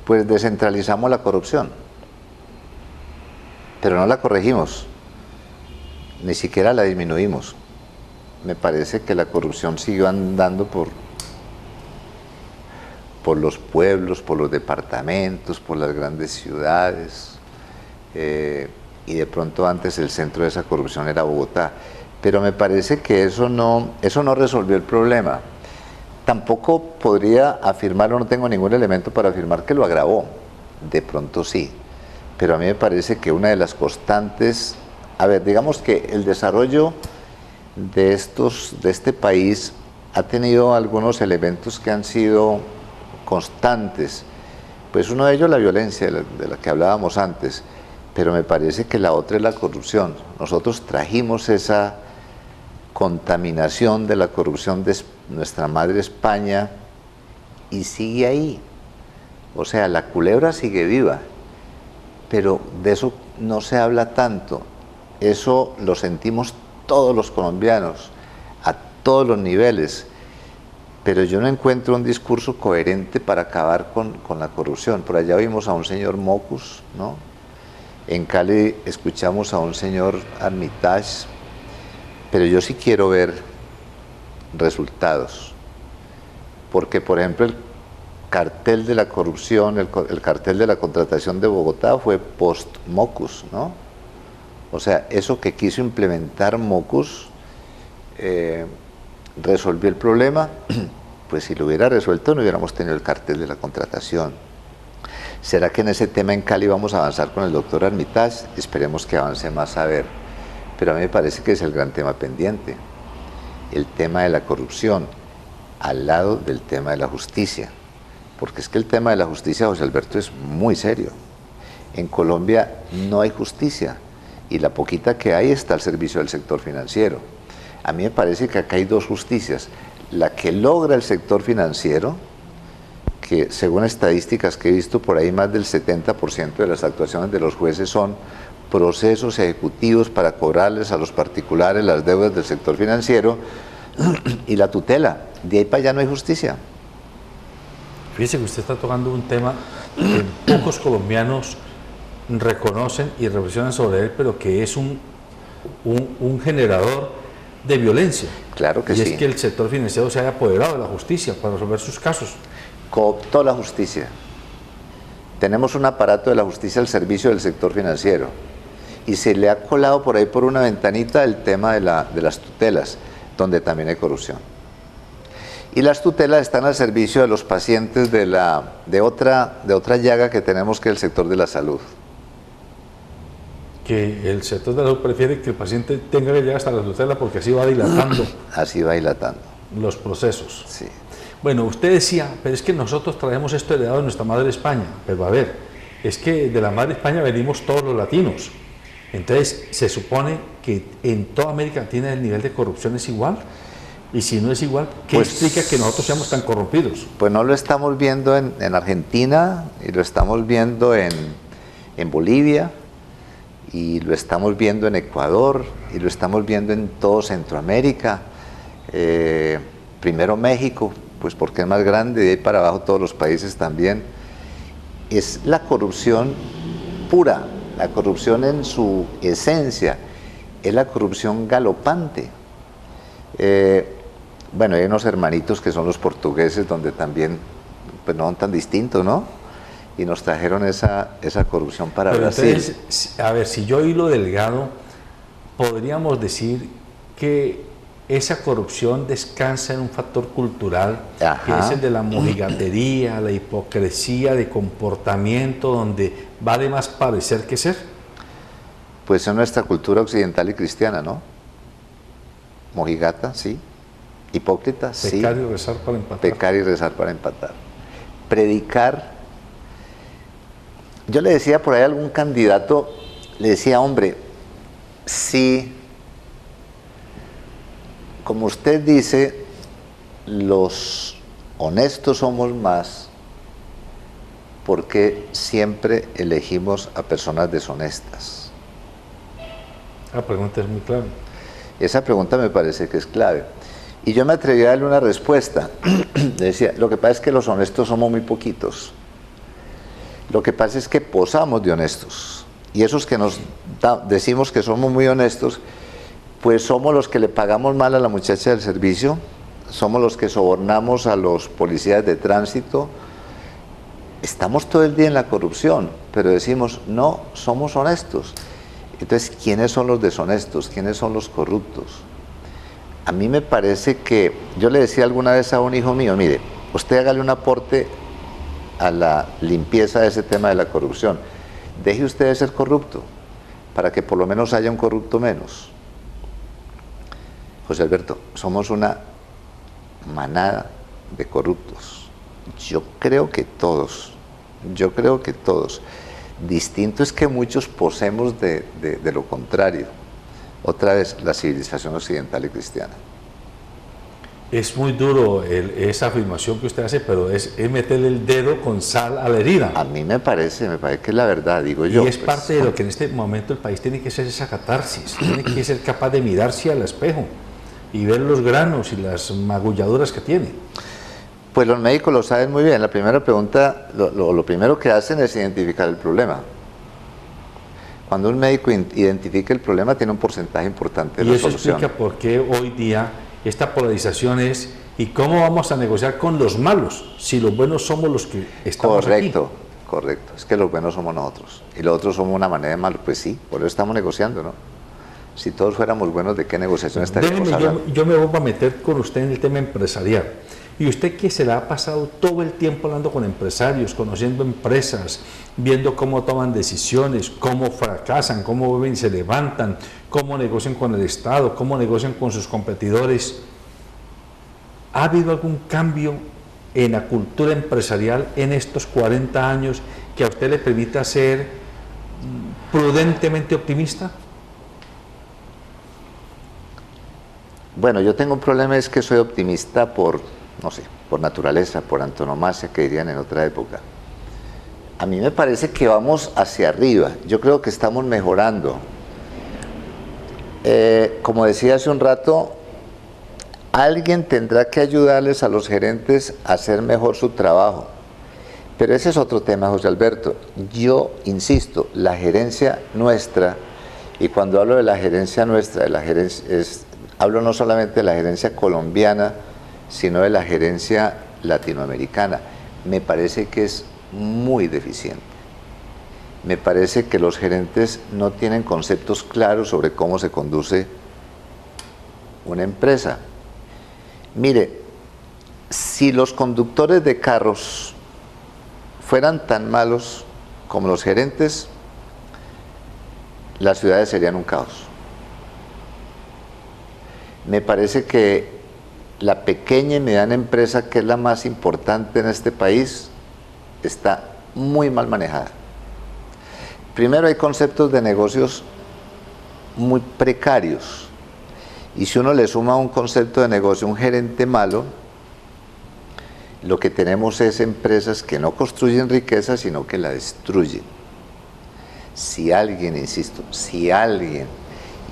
Pues descentralizamos la corrupción, pero no la corregimos, ni siquiera la disminuimos. Me parece que la corrupción siguió andando por los pueblos, por los departamentos, por las grandes ciudades, y de pronto antes el centro de esa corrupción era Bogotá. Pero me parece que eso no resolvió el problema. Tampoco podría afirmar, o no tengo ningún elemento para afirmar que lo agravó. De pronto sí. Pero a mí me parece que una de las constantes, digamos que el desarrollo de este país ha tenido algunos elementos que han sido constantes. Pues uno de ellos la violencia de la que hablábamos antes, pero me parece que la otra es la corrupción. Nosotros trajimos esa contaminación de la corrupción de nuestra madre España y sigue ahí. O sea, la culebra sigue viva, pero de eso no se habla tanto. Eso lo sentimos todos los colombianos, a todos los niveles, pero yo no encuentro un discurso coherente para acabar con la corrupción. Por allá vimos a un señor Mocus, ¿no? En Cali escuchamos a un señor Armitage, pero yo sí quiero ver resultados, porque por ejemplo el cartel de la corrupción, el cartel de la contratación de Bogotá fue post-Mocus, ¿no? O sea, eso que quiso implementar Mocus resolvió el problema. Pues si lo hubiera resuelto no hubiéramos tenido el cartel de la contratación. ¿Será que en ese tema en Cali vamos a avanzar con el doctor Armitage? Esperemos que avance más a ver. Pero a mí me parece que es el gran tema pendiente, el tema de la corrupción, al lado del tema de la justicia. Porque es que el tema de la justicia, José Alberto, es muy serio. En Colombia no hay justicia y la poquita que hay está al servicio del sector financiero. A mí me parece que acá hay dos justicias. La que logra el sector financiero, que según estadísticas que he visto por ahí, más del 70% de las actuaciones de los jueces son procesos ejecutivos para cobrarles a los particulares las deudas del sector financiero, y la tutela. De ahí para allá no hay justicia. Fíjese que usted está tocando un tema que pocos colombianos reconocen y reflexionan sobre él, pero que es un generador de violencia. Claro que sí. Y es que el sector financiero se haya apoderado de la justicia para resolver sus casos. Cooptó la justicia. Tenemos un aparato de la justicia al servicio del sector financiero y se le ha colado por ahí por una ventanita el tema de las tutelas, donde también hay corrupción. Y las tutelas están al servicio de los pacientes de otra llaga que tenemos, que es el sector de la salud. Que el sector de la salud prefiere que el paciente tenga que llegar hasta la tutela porque así va dilatando. Así va dilatando. Los procesos. Sí. Bueno, usted decía, pero es que nosotros traemos esto heredado de nuestra madre España. Pero a ver, es que de la madre España venimos todos los latinos. Entonces, ¿se supone que en toda América Latina el nivel de corrupción es igual? Y si no es igual, ¿qué Pues, explica que nosotros seamos tan corrompidos? Pues no lo estamos viendo en Argentina, y lo estamos viendo en Bolivia, y lo estamos viendo en Ecuador, y lo estamos viendo en todo Centroamérica. Primero México, pues porque es más grande, y de ahí para abajo todos los países también. Es la corrupción pura, la corrupción en su esencia, es la corrupción galopante. Bueno, hay unos hermanitos que son los portugueses, donde también pues no son tan distintos, ¿no? Y nos trajeron esa corrupción para Pero Brasil. entonces, a ver, si yo hilo delgado, podríamos decir que esa corrupción descansa en un factor cultural, Ajá. que es el de la mojigatería, la hipocresía de comportamiento, donde va de más parecer que ser. Pues en nuestra cultura occidental y cristiana, ¿no? Mojigata, sí. Hipócrita, sí. Pecar y rezar para empatar. Pecar y rezar para empatar. Predicar. Yo le decía por ahí a algún candidato, le decía, hombre, si, como usted dice, los honestos somos más, ¿por qué siempre elegimos a personas deshonestas? La pregunta es muy clara. Esa pregunta me parece que es clave. Y yo me atreví a darle una respuesta. Le decía, lo que pasa es que los honestos somos muy poquitos. Lo que pasa es que posamos de honestos. Y esos que decimos que somos muy honestos, pues somos los que le pagamos mal a la muchacha del servicio, somos los que sobornamos a los policías de tránsito. Estamos todo el día en la corrupción, pero decimos, no, somos honestos. Entonces, ¿quiénes son los deshonestos? ¿Quiénes son los corruptos? A mí me parece que, yo le decía alguna vez a un hijo mío, mire, usted hágale un aporte a la limpieza de ese tema de la corrupción. Deje usted de ser corrupto, para que por lo menos haya un corrupto menos. José Alberto, somos una manada de corruptos. Yo creo que todos. Distinto es que muchos posemos de lo contrario. Otra vez, la civilización occidental y cristiana. Es muy duro esa afirmación que usted hace, pero es meterle el dedo con sal a la herida. A mí me parece que es la verdad, digo yo. Y es pues, parte de lo que en este momento el país tiene que hacer esa catarsis, tiene que ser capaz de mirarse al espejo y ver los granos y las magulladuras que tiene. Pues los médicos lo saben muy bien. La primera pregunta, lo primero que hacen es identificar el problema. Cuando un médico identifica el problema, tiene un porcentaje importante de Y la eso solución. explica por qué hoy día esta polarización es, ¿y cómo vamos a negociar con los malos si los buenos somos los que estamos Correcto, aquí? correcto. Es que los buenos somos nosotros y los otros somos una manera de malos. Pues sí, por eso estamos negociando, ¿no? Si todos fuéramos buenos, ¿de qué negociación estaríamos hablando? Yo me voy a meter con usted en el tema empresarial. Y usted que se la ha pasado todo el tiempo hablando con empresarios, conociendo empresas, viendo cómo toman decisiones, cómo fracasan, cómo viven y se levantan, cómo negocian con el Estado, cómo negocian con sus competidores. ¿Ha habido algún cambio en la cultura empresarial en estos 40 años que a usted le permita ser prudentemente optimista? Bueno, yo tengo un problema, es que soy optimista por naturaleza, por antonomasia, que dirían en otra época. A mí me parece que vamos hacia arriba. Yo creo que estamos mejorando. Como decía hace un rato, alguien tendrá que ayudarles a los gerentes a hacer mejor su trabajo. Pero ese es otro tema, José Alberto. Yo insisto, la gerencia nuestra, y cuando hablo de la gerencia nuestra, hablo no solamente de la gerencia colombiana, sino de la gerencia latinoamericana. Me parece que es muy deficiente. Me parece que los gerentes no tienen conceptos claros sobre cómo se conduce una empresa. Mire, si los conductores de carros fueran tan malos como los gerentes, las ciudades serían un caos. Me parece que la pequeña y mediana empresa, que es la más importante en este país, está muy mal manejada. Primero, hay conceptos de negocios muy precarios Y si uno le suma un concepto de negocio, un gerente malo, lo que tenemos es empresas que no construyen riqueza, sino que la destruyen. Si alguien, insisto, si alguien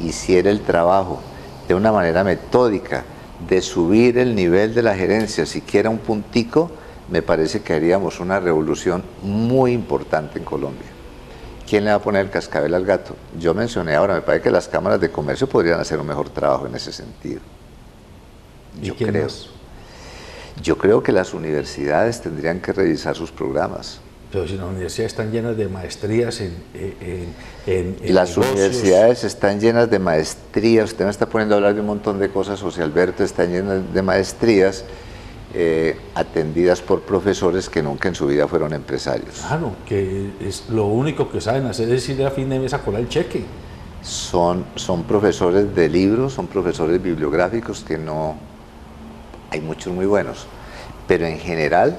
hiciera el trabajo de una manera metódica, de subir el nivel de la gerencia, siquiera un puntico, me parece que haríamos una revolución muy importante en Colombia. ¿Quién le va a poner el cascabel al gato? Yo mencioné ahora, me parece que las cámaras de comercio podrían hacer un mejor trabajo en ese sentido. ¿Y quién más? Yo creo que las universidades tendrían que revisar sus programas. Pero si las universidades están llenas de maestrías en las negocios. universidades están llenas de maestrías. Usted me está poniendo a hablar de un montón de cosas, José Alberto, están llenas de maestrías atendidas por profesores que nunca en su vida fueron empresarios. Claro, que es lo único que saben hacer es ir a fin de mes a colar el cheque. Son profesores de libros, son profesores bibliográficos que no... Hay muchos muy buenos, pero en general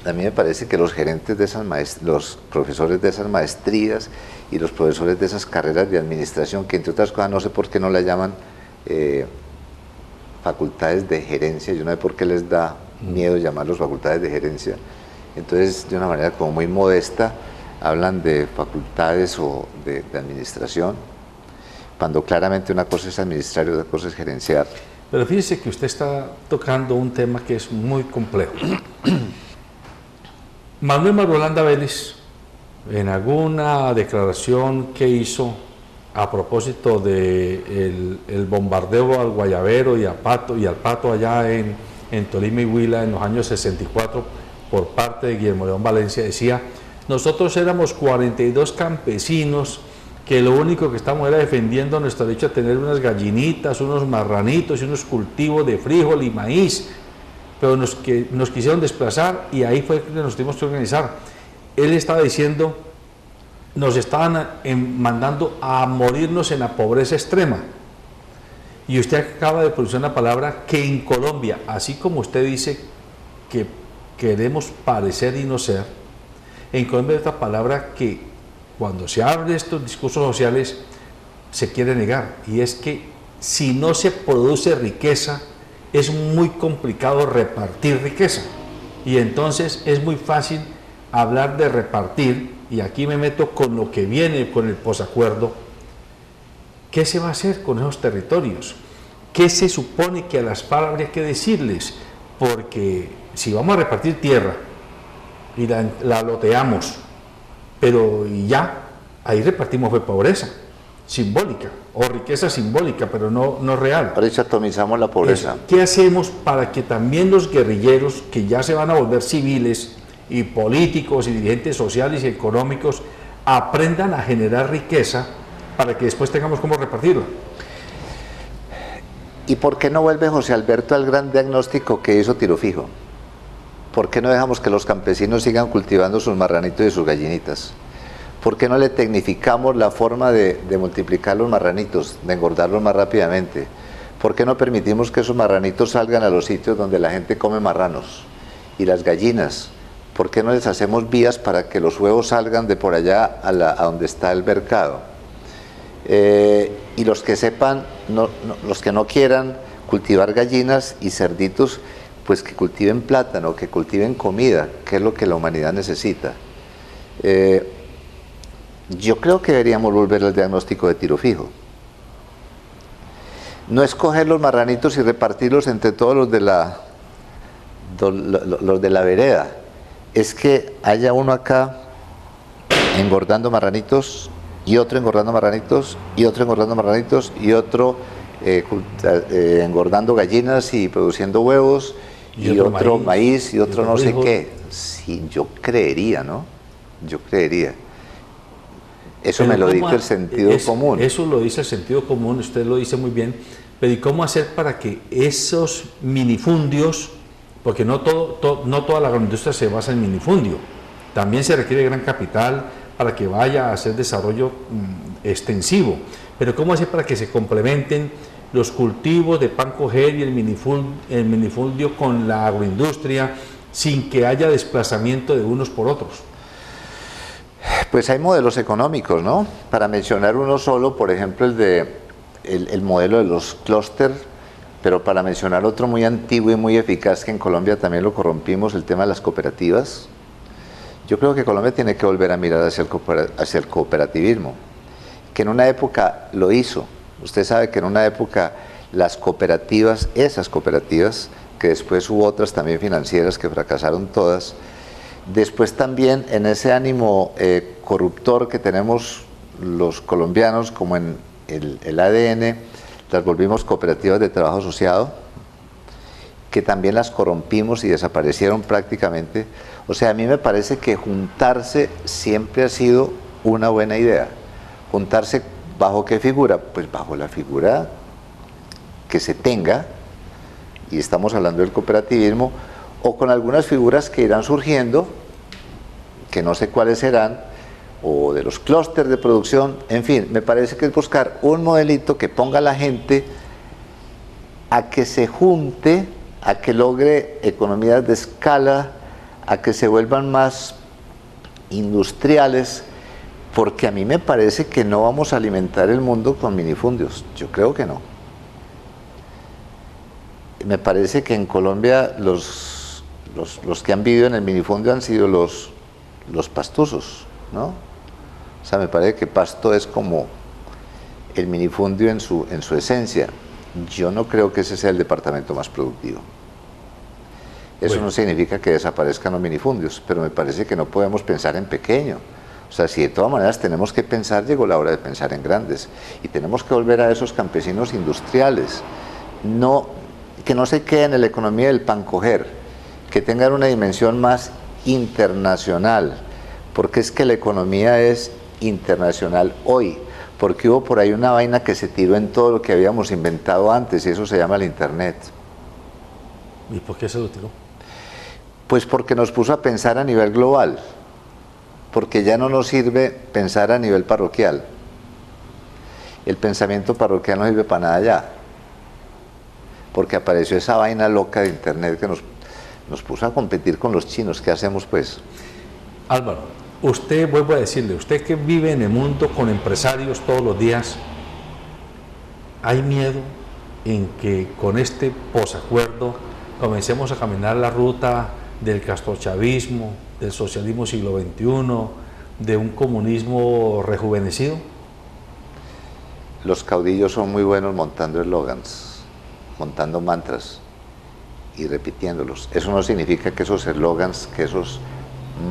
a mí me parece que los gerentes de esas los profesores de esas maestrías y los profesores de esas carreras de administración, que entre otras cosas no sé por qué no la llaman facultades de gerencia, yo no sé por qué les da miedo llamarlos facultades de gerencia, entonces de una manera como muy modesta hablan de facultades o de administración, cuando claramente una cosa es administrar y otra cosa es gerenciar. Pero fíjese que usted está tocando un tema que es muy complejo. Manuel Marulanda Vélez, en alguna declaración que hizo a propósito de el bombardeo al Guayabero y al Pato allá en Tolima y Huila en los años 64 por parte de Guillermo León Valencia, decía: nosotros éramos 42 campesinos que lo único que estamos era defendiendo nuestro derecho a tener unas gallinitas, unos marranitos y unos cultivos de frijol y maíz, pero nos quisieron desplazar y ahí fue que nos tuvimos que organizar. Él estaba diciendo, nos estaban mandando a morirnos en la pobreza extrema. Y usted acaba de pronunciar una palabra que en Colombia, así como usted dice que queremos parecer y no ser, en Colombia hay otra palabra que cuando se abre estos discursos sociales se quiere negar, y es que si no se produce riqueza es muy complicado repartir riqueza, y entonces es muy fácil hablar de repartir, y aquí me meto con lo que viene con el posacuerdo. ¿Qué se va a hacer con esos territorios? ¿Qué se supone que a las FARC habría que decirles? Porque si vamos a repartir tierra y la loteamos, pero ya, ahí repartimos fue pobreza simbólica, o riqueza simbólica, pero no real. Por eso atomizamos la pobreza. ¿Qué hacemos para que también los guerrilleros, que ya se van a volver civiles, y políticos, y dirigentes sociales y económicos, aprendan a generar riqueza para que después tengamos cómo repartirla? ¿Y por qué no vuelve José Alberto al gran diagnóstico que hizo Tiro Fijo? ¿Por qué no dejamos que los campesinos sigan cultivando sus marranitos y sus gallinitas? ¿Por qué no le tecnificamos la forma de multiplicar los marranitos, de engordarlos más rápidamente? ¿Por qué no permitimos que esos marranitos salgan a los sitios donde la gente come marranos? Y las gallinas, ¿por qué no les hacemos vías para que los huevos salgan de por allá a donde está el mercado? Y los que sepan, los que no quieran cultivar gallinas y cerditos, pues que cultiven plátano, que cultiven comida, que es lo que la humanidad necesita. Yo creo que deberíamos volver al diagnóstico de Tiro Fijo. No escoger los marranitos y repartirlos entre todos los de la vereda. Es que haya uno acá engordando marranitos, y otro engordando marranitos, y otro engordando marranitos, y otro engordando gallinas y produciendo huevos, y otro maíz, y otro no sé qué. Sí, yo creería, ¿no? Yo creería. Eso me lo dice el sentido común. Eso lo dice el sentido común, usted lo dice muy bien, pero ¿y cómo hacer para que esos minifundios, porque no toda la agroindustria se basa en minifundio, también se requiere gran capital para que vaya a hacer desarrollo extensivo, pero cómo hacer para que se complementen los cultivos de pan coger y el minifundio con la agroindustria sin que haya desplazamiento de unos por otros? Pues hay modelos económicos, ¿no? Para mencionar uno solo, por ejemplo, el el modelo de los clúster, pero para mencionar otro muy antiguo y muy eficaz que en Colombia también lo corrompimos, el tema de las cooperativas. Yo creo que Colombia tiene que volver a mirar hacia el cooperativismo, que en una época lo hizo. Usted sabe que en una época las cooperativas, esas cooperativas, que después hubo otras también financieras que fracasaron todas, después también en ese ánimo corruptor que tenemos los colombianos, como en el ADN, las volvimos cooperativas de trabajo asociado, que también las corrompimos y desaparecieron prácticamente. O sea, a mí me parece que juntarse siempre ha sido una buena idea. Juntarse ¿bajo qué figura? Pues bajo la figura que se tenga, y estamos hablando del cooperativismo, o con algunas figuras que irán surgiendo, que no sé cuáles serán, o de los clústeres de producción, en fin, me parece que es buscar un modelito que ponga a la gente a que se junte, a que logre economías de escala, a que se vuelvan más industriales, porque a mí me parece que no vamos a alimentar el mundo con minifundios, yo creo que no. Me parece que en Colombia los que han vivido en el minifundio han sido los pastusos, ¿no? O sea, me parece que Pasto es como el minifundio en su esencia. Yo no creo que ese sea el departamento más productivo. Eso no significa que desaparezcan los minifundios, pero me parece que no podemos pensar en pequeño. O sea, si de todas maneras tenemos que pensar, llegó la hora de pensar en grandes. Y tenemos que volver a esos campesinos industriales. Que no se queden en la economía del pan coger, que tengan una dimensión más internacional, porque es que la economía es internacional hoy, porque hubo por ahí una vaina que se tiró en todo lo que habíamos inventado antes, y eso se llama el Internet. ¿Y por qué se lo tiró? Pues porque nos puso a pensar a nivel global, porque ya no nos sirve pensar a nivel parroquial. El pensamiento parroquial no sirve para nada ya, porque apareció esa vaina loca de Internet que nos puso a competir con los chinos. ¿Qué hacemos pues? Álvaro, usted, vuelvo a decirle, usted que vive en el mundo con empresarios todos los días, ¿hay miedo en que con este posacuerdo comencemos a caminar la ruta del castrochavismo, del socialismo siglo XXI, de un comunismo rejuvenecido? Los caudillos son muy buenos montando eslogans, montando mantras y repitiéndolos. Eso no significa que esos eslogans, que esos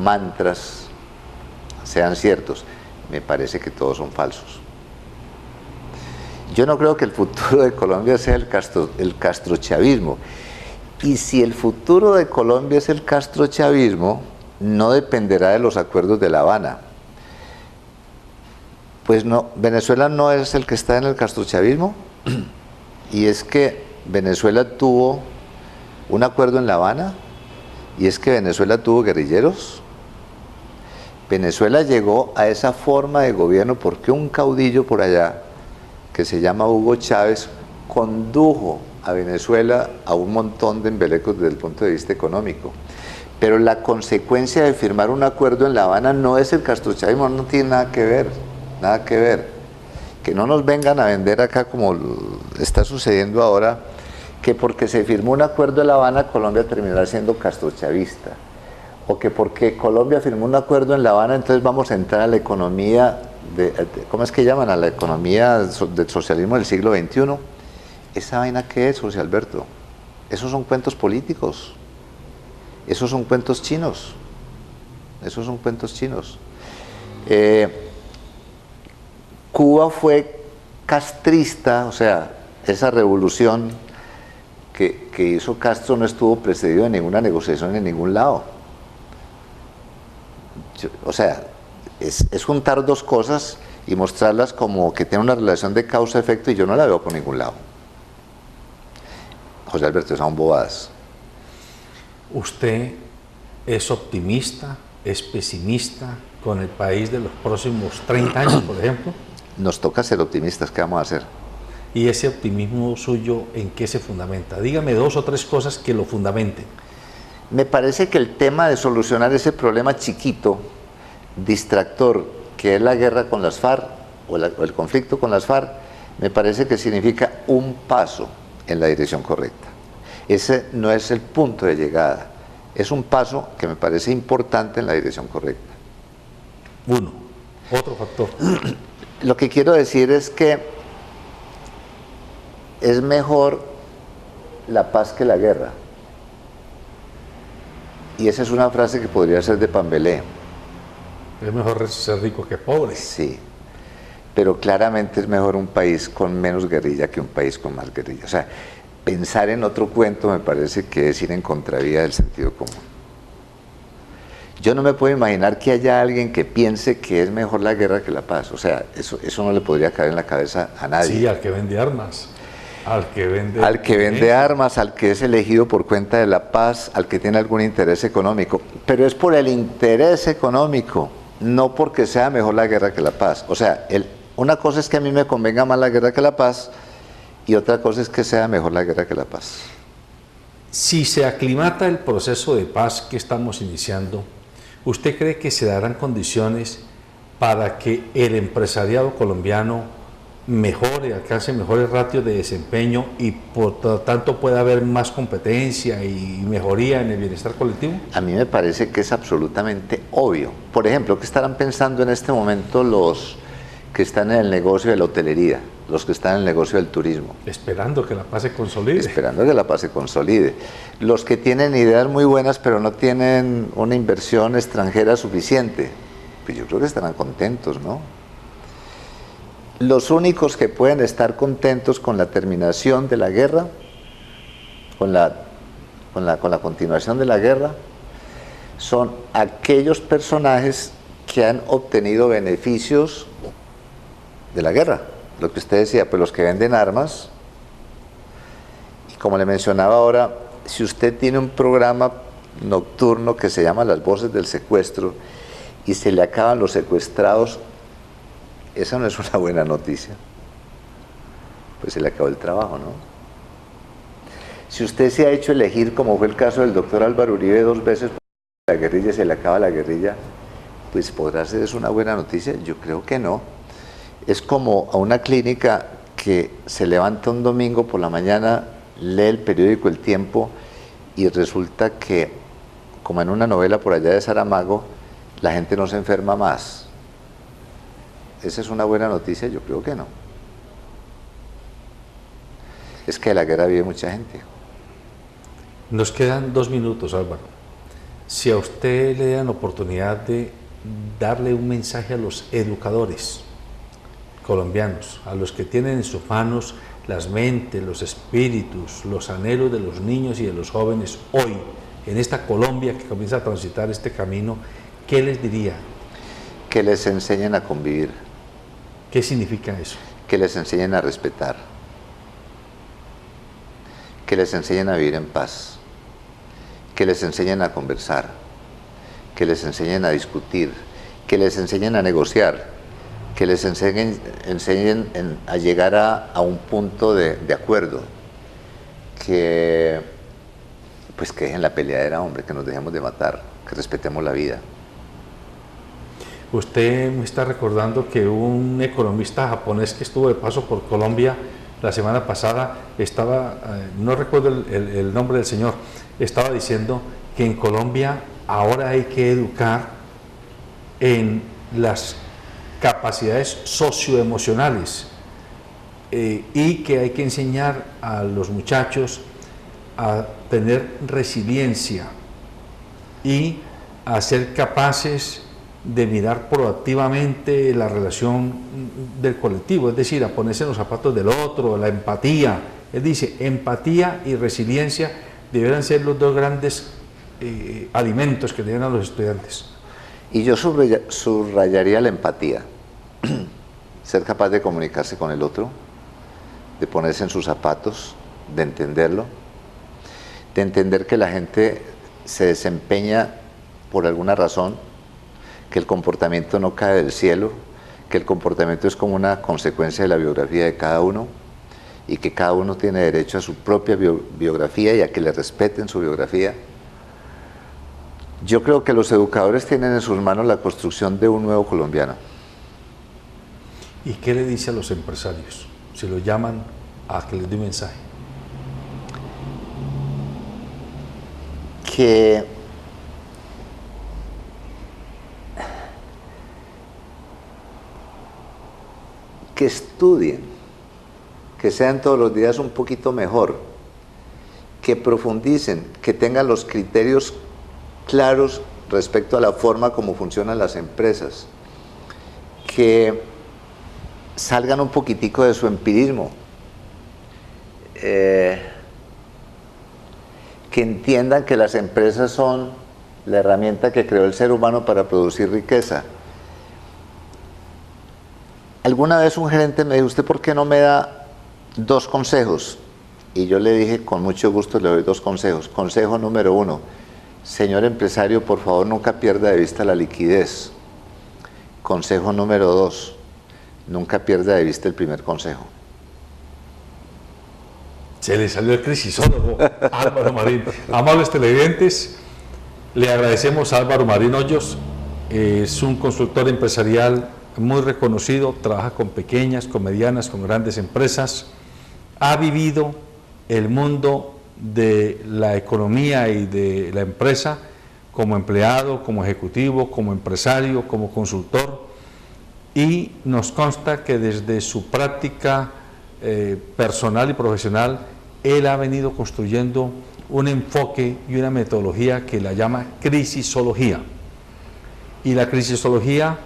mantras sean ciertos. Me parece que todos son falsos. Yo no creo que el futuro de Colombia sea el castrochavismo. Y si el futuro de Colombia es el castrochavismo, no dependerá de los acuerdos de La Habana. Pues no, Venezuela no es el que está en el castrochavismo, y es que Venezuela tuvo un acuerdo en La Habana, y es que Venezuela tuvo guerrilleros. Venezuela llegó a esa forma de gobierno porque un caudillo por allá, que se llama Hugo Chávez, condujo a Venezuela a un montón de embelecos desde el punto de vista económico. Pero la consecuencia de firmar un acuerdo en La Habana no es el castrochavismo, no tiene nada que ver, nada que ver. Que no nos vengan a vender acá como está sucediendo ahora, que porque se firmó un acuerdo en La Habana, Colombia terminará siendo castrochavista, o que porque Colombia firmó un acuerdo en La Habana, entonces vamos a entrar a la economía, ¿cómo es que llaman? A la economía del socialismo del siglo XXI. ¿Esa vaina qué es, José Alberto? Esos son cuentos políticos, esos son cuentos chinos, esos son cuentos chinos. Cuba fue castrista, o sea, esa revolución que hizo Castro no estuvo precedido de ninguna negociación en ningún lado. O sea, es juntar dos cosas y mostrarlas como que tienen una relación de causa-efecto, y yo no la veo por ningún lado. José Alberto, son bobadas. ¿Usted es optimista, es pesimista con el país de los próximos 30 años, por ejemplo? Nos toca ser optimistas, ¿qué vamos a hacer? ¿Y ese optimismo suyo en qué se fundamenta? Dígame 2 o 3 cosas que lo fundamenten. Me parece que el tema de solucionar ese problema chiquito, distractor, que es la guerra con las FARC, o el conflicto con las FARC, me parece que significa un paso en la dirección correcta. Ese no es el punto de llegada, es un paso que me parece importante en la dirección correcta. Uno. Otro factor. Lo que quiero decir es que es mejor la paz que la guerra. Y esa es una frase que podría ser de Pambelé. Es mejor ser rico que pobre. Sí, pero claramente es mejor un país con menos guerrilla que un país con más guerrilla. O sea, pensar en otro cuento me parece que es ir en contravía del sentido común. Yo no me puedo imaginar que haya alguien que piense que es mejor la guerra que la paz. O sea, eso no le podría caer en la cabeza a nadie. Sí, al que vende armas. Al que vende armas, al que es elegido por cuenta de la paz, al que tiene algún interés económico. Pero es por el interés económico, no porque sea mejor la guerra que la paz. O sea, una cosa es que a mí me convenga más la guerra que la paz, y otra cosa es que sea mejor la guerra que la paz. Si se aclimata el proceso de paz que estamos iniciando, ¿usted cree que se darán condiciones para que el empresariado colombiano mejore, alcance mejores ratios de desempeño y por lo tanto pueda haber más competencia y mejoría en el bienestar colectivo? A mí me parece que es absolutamente obvio. Por ejemplo, ¿qué estarán pensando en este momento los que están en el negocio de la hotelería, los que están en el negocio del turismo? Esperando que la paz se consolide. Esperando que la paz se consolide. Los que tienen ideas muy buenas pero no tienen una inversión extranjera suficiente, pues yo creo que estarán contentos, ¿no? Los únicos que pueden estar contentos con la terminación de la guerra, con la continuación de la guerra, son aquellos personajes que han obtenido beneficios de la guerra. Lo que usted decía, pues los que venden armas, y como le mencionaba ahora, si usted tiene un programa nocturno que se llama Las Voces del Secuestro y se le acaban los secuestrados, esa no es una buena noticia. Pues se le acabó el trabajo, ¿no? Si usted se ha hecho elegir, como fue el caso del doctor Álvaro Uribe, 2 veces por la guerrilla y se le acaba la guerrilla, pues ¿podrá ser eso una buena noticia? Yo creo que no. Es como a una clínica que se levanta un domingo por la mañana, lee el periódico El Tiempo y resulta que, como en una novela por allá de Saramago, la gente no se enferma más. ¿Esa es una buena noticia? Yo creo que no. Es que de la guerra vive mucha gente. Nos quedan 2 minutos, Álvaro. Si a usted le dan la oportunidad de darle un mensaje a los educadores colombianos, a los que tienen en sus manos las mentes, los espíritus, los anhelos de los niños y de los jóvenes hoy, en esta Colombia que comienza a transitar este camino, ¿qué les diría? Que les enseñen a convivir. ¿Qué significa eso? Que les enseñen a respetar. Que les enseñen a vivir en paz. Que les enseñen a conversar. Que les enseñen a discutir. Que les enseñen a negociar. Que les enseñen a llegar a un punto de acuerdo. Que dejen la peleadera, hombre, que nos dejemos de matar, que respetemos la vida. Usted me está recordando que un economista japonés que estuvo de paso por Colombia la semana pasada estaba, no recuerdo el nombre del señor, estaba diciendo que en Colombia ahora hay que educar en las capacidades socioemocionales y que hay que enseñar a los muchachos a tener resiliencia y a ser capaces de mirar proactivamente la relación del colectivo, es decir, a ponerse en los zapatos del otro, la empatía. Él dice, empatía y resiliencia deberán ser los 2 grandes alimentos que le dan a los estudiantes. Y yo subrayaría la empatía, ser capaz de comunicarse con el otro, de ponerse en sus zapatos, de entenderlo, de entender que la gente se desempeña por alguna razón, que el comportamiento no cae del cielo, que el comportamiento es como una consecuencia de la biografía de cada uno y que cada uno tiene derecho a su propia biografía y a que le respeten su biografía. Yo creo que los educadores tienen en sus manos la construcción de un nuevo colombiano. ¿Y qué le dice a los empresarios? si lo llaman a que les dé un mensaje? Que estudien, que sean todos los días un poquito mejor, que profundicen, que tengan los criterios claros respecto a la forma como funcionan las empresas, que salgan un poquitico de su empirismo, que entiendan que las empresas son la herramienta que creó el ser humano para producir riqueza. Alguna vez un gerente me dijo, ¿usted por qué no me da 2 consejos? Y yo le dije, con mucho gusto le doy 2 consejos. Consejo número 1, señor empresario, por favor nunca pierda de vista la liquidez. Consejo número 2, nunca pierda de vista el primer consejo. Se le salió el crisisólogo Álvaro Marín. Amables televidentes, le agradecemos a Álvaro Marín Hoyos, es un consultor empresarial muy reconocido, trabaja con pequeñas, con medianas, con grandes empresas, ha vivido el mundo de la economía y de la empresa como empleado, como ejecutivo, como empresario, como consultor, y nos consta que desde su práctica personal y profesional, él ha venido construyendo un enfoque y una metodología que la llama crisisología. Y la crisisología,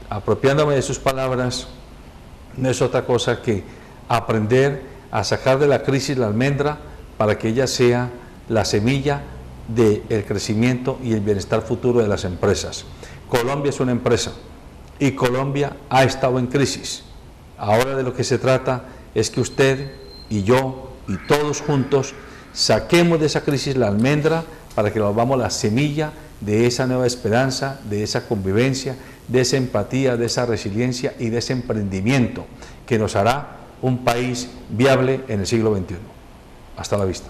apropiándome de sus palabras, no es otra cosa que aprender a sacar de la crisis la almendra para que ella sea la semilla del crecimiento y el bienestar futuro de las empresas. Colombia es una empresa y Colombia ha estado en crisis. Ahora de lo que se trata es que usted y yo y todos juntos saquemos de esa crisis la almendra para que volvamos la semilla de esa nueva esperanza, de esa convivencia, de esa empatía, de esa resiliencia y de ese emprendimiento que nos hará un país viable en el siglo XXI. Hasta la vista.